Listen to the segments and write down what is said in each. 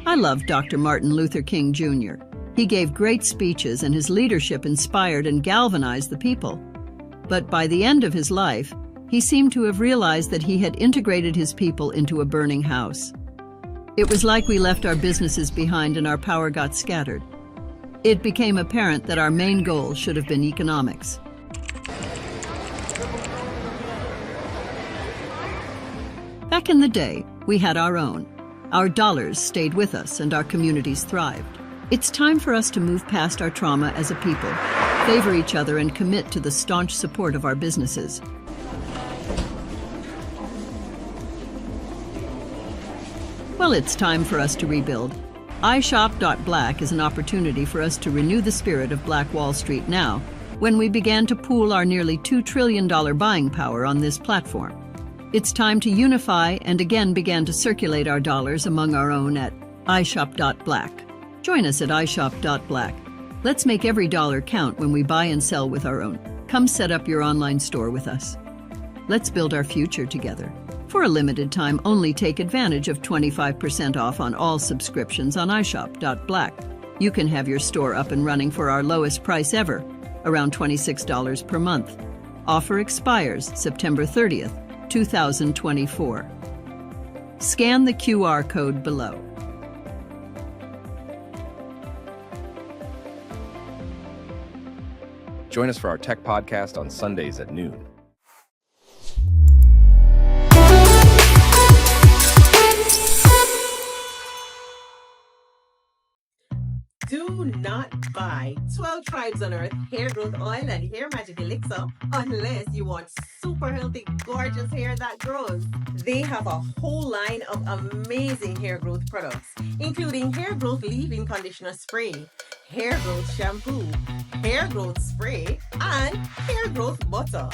I loved Dr. Martin Luther King Jr. He gave great speeches and his leadership inspired and galvanized the people. But by the end of his life, he seemed to have realized that he had integrated his people into a burning house. It was like we left our businesses behind and our power got scattered. It became apparent that our main goal should have been economics. Back in the day, we had our own. Our dollars stayed with us and our communities thrived. It's time for us to move past our trauma as a people, favor each other and commit to the staunch support of our businesses. Well, it's time for us to rebuild. iShop.Black is an opportunity for us to renew the spirit of Black Wall Street now, when we began to pool our nearly $2 trillion buying power on this platform. It's time to unify and again begin to circulate our dollars among our own at iShop.Black. Join us at iShop.Black. Let's make every dollar count when we buy and sell with our own. Come set up your online store with us. Let's build our future together. For a limited time, only take advantage of 25% off on all subscriptions on iShop.Black. You can have your store up and running for our lowest price ever, around $26 per month. Offer expires September 30th, 2024. Scan the QR code below. Join us for our tech podcast on Sundays at noon. Do not buy 12 Tribes on Earth hair growth oil and hair magic elixir unless you want super healthy, gorgeous hair that grows. They have a whole line of amazing hair growth products, including hair growth leave-in conditioner spray, hair growth shampoo, hair growth spray, and hair growth butter.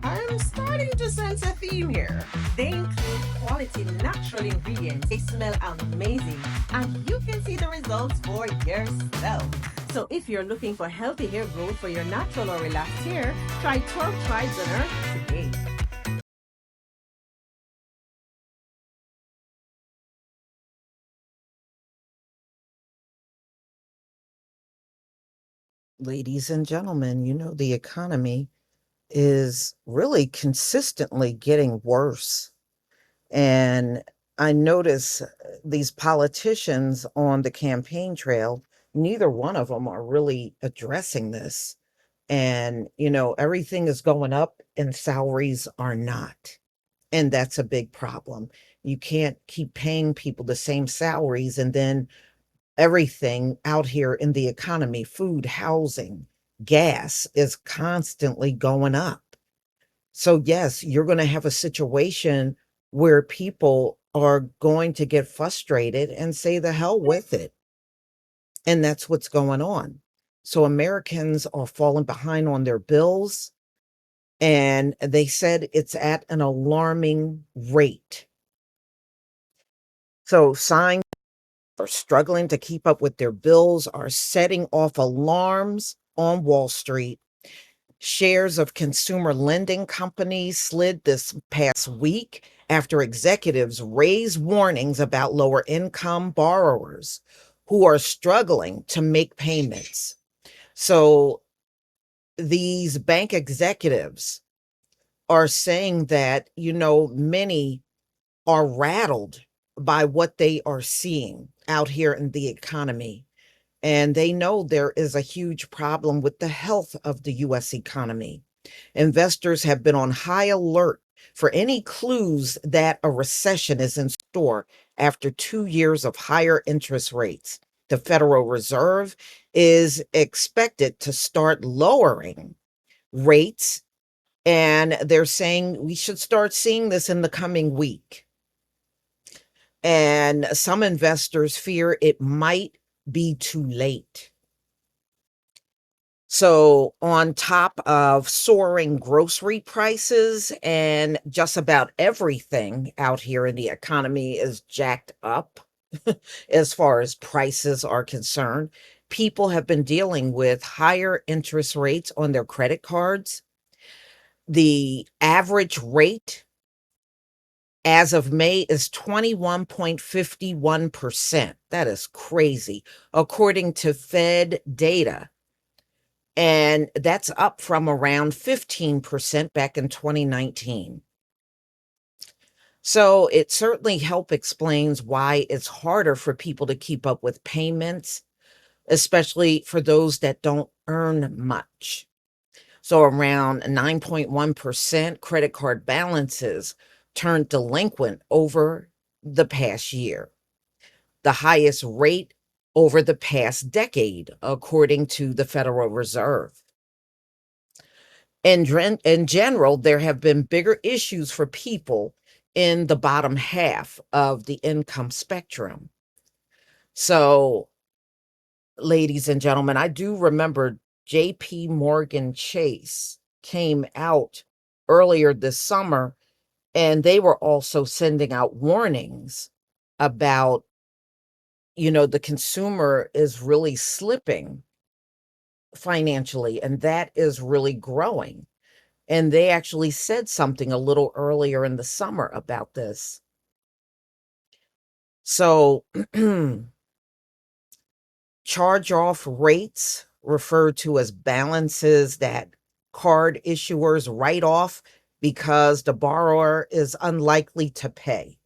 I'm starting to sense a theme here. They include quality natural ingredients. They smell amazing, and you can see the results for yourself. So if you're looking for healthy hair growth for your natural or relaxed hair, try 12 Tribes on Earth today. Ladies and gentlemen, you know, the economy is really consistently getting worse. And I notice these politicians on the campaign trail, neither one of them are really addressing this. And, you know, everything is going up and salaries are not. And that's a big problem. You can't keep paying people the same salaries and then everything out here in the economy, food, housing, gas is constantly going up. So yes, you're going to have a situation where people are going to get frustrated and say the hell with it. And that's what's going on. So Americans are falling behind on their bills. And they said it's at an alarming rate. So signs are struggling to keep up with their bills, are setting off alarms on Wall Street. Shares of consumer lending companies slid this past week after executives raised warnings about lower income borrowers who are struggling to make payments. So these bank executives are saying that, you know, many are rattled by what they are seeing out here in the economy. And they know there is a huge problem with the health of the U.S. economy. Investors have been on high alert for any clues that a recession is in store after 2 years of higher interest rates. The Federal Reserve is expected to start lowering rates, and they're saying we should start seeing this in the coming week. And some investors fear it might be too late. So on top of soaring grocery prices and just about everything out here in the economy is jacked up as far as prices are concerned, people have been dealing with higher interest rates on their credit cards. The average rate as of May is 21.51%. That is crazy, according to Fed data. And that's up from around 15% back in 2019. So it certainly help explains why it's harder for people to keep up with payments, especially for those that don't earn much. So around 9.1% credit card balances turned delinquent over the past year, the highest rate over the past decade, according to the Federal Reserve. In general, there have been bigger issues for people in the bottom half of the income spectrum. So, ladies and gentlemen, I do remember JP Morgan Chase came out earlier this summer, and they were also sending out warnings about, the consumer is really slipping financially, and that is really growing. And they actually said something a little earlier in the summer about this. So, charge-off rates, referred to as balances that card issuers write off because the borrower is unlikely to pay.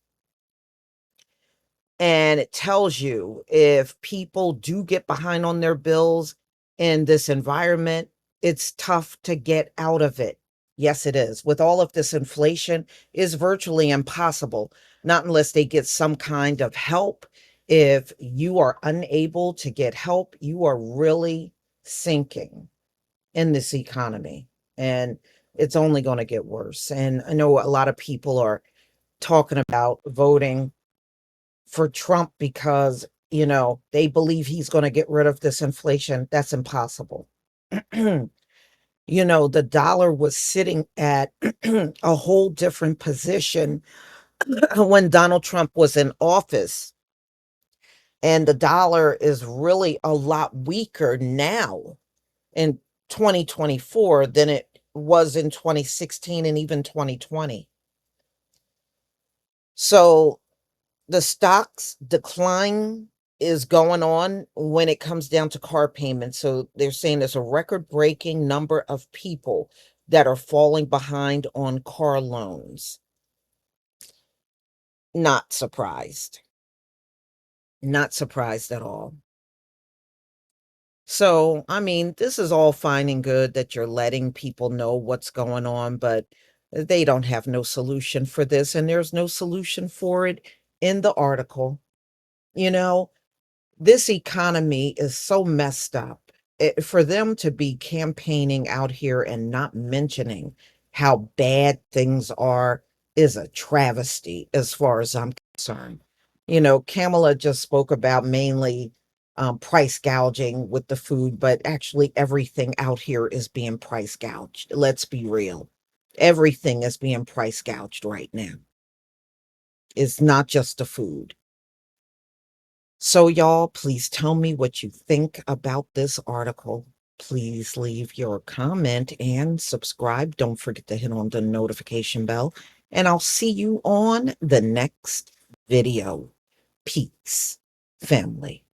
And it tells you if people do get behind on their bills in this environment, it's tough to get out of it. Yes, it is. With all of this inflation, is virtually impossible, not unless they get some kind of help. If you are unable to get help, you are really sinking in this economy. And it's only going to get worse. And I know a lot of people are talking about voting for Trump because, they believe he's going to get rid of this inflation. That's impossible. The dollar was sitting at a whole different position when Donald Trump was in office. And the dollar is really a lot weaker now in 2024 than it was in 2016 and even 2020. So the stocks decline is going on when it comes down to car payments. So they're saying there's a record-breaking number of people that are falling behind on car loans. Not surprised. Not surprised at all. So, I mean, this is all fine and good that you're letting people know what's going on, but they don't have no solution for this, and there's no solution for it in the article. You know, this economy is so messed up. For them to be campaigning out here and not mentioning how bad things are is a travesty as far as I'm concerned. Kamala just spoke about mainly price gouging with the food, but actually everything out here is being price gouged. Let's be real. Everything is being price gouged right now. It's not just the food. So, y'all, please tell me what you think about this article. Please leave your comment and subscribe. Don't forget to hit on the notification bell. And I'll see you on the next video. Peace, family.